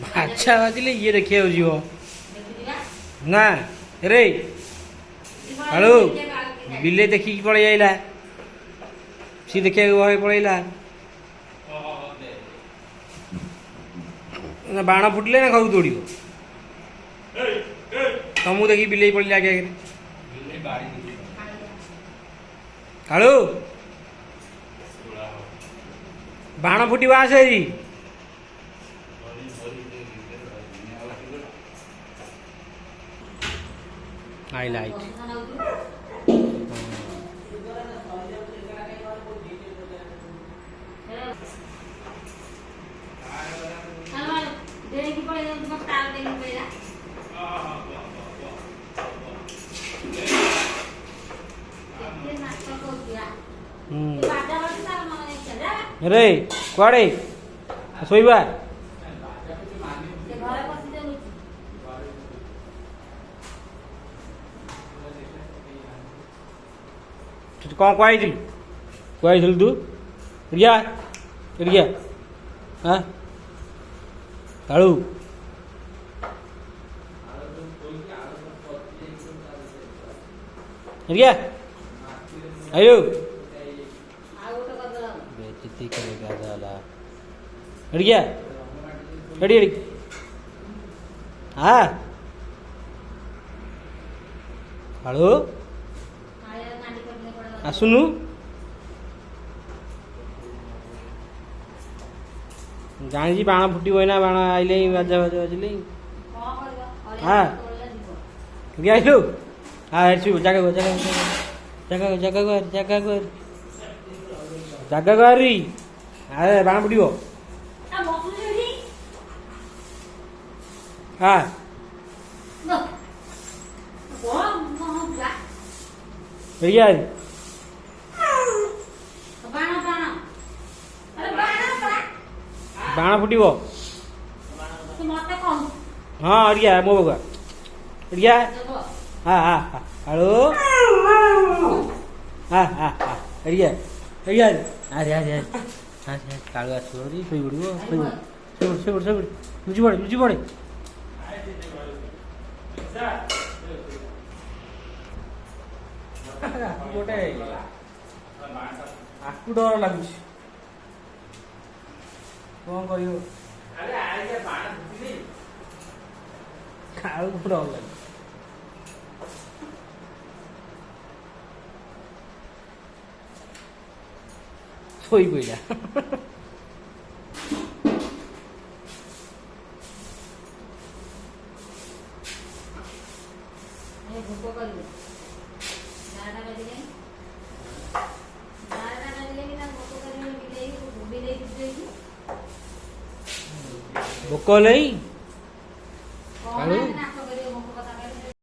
बाछा बाजिले ये देखिए जीव ना रे हेलो बिले देखी पड़े आइला सी देखिए वही पड़ेला बाण फुटिले ना घर दौड़ तुमको देखी बिले पड़े आगे आगे कालू बाण फुटवा आसे आइला रे कुआड़े शोबा कौन कुआई तू रिया रिया हाँ कालू रिया आयो बेइज्जती करेगा साला रिया रेडी रेडी हाँ कालू आसुनु जानी बाण फुटब ना बाण आइले बाजा बाजा बाजिले हाँ आइलु हाँ हेर्छु जगह जगह जगह जगह जगह जगह जगह गरी अरे बाण फुटब हाँ भैया बाण फुटब हाँ अड़िया मो बगुआ अड़िया हाँ हाँ हाँ हेलो हाँ हाँ हाँ अड़िया अड़िया अरे अरे हाँ कालू आसो शोई पड़ो शोई पड़ लुचि पड़े गोटे आकु डर लगुच कौन कर डर लगे शोई पड़ा भोक नहीं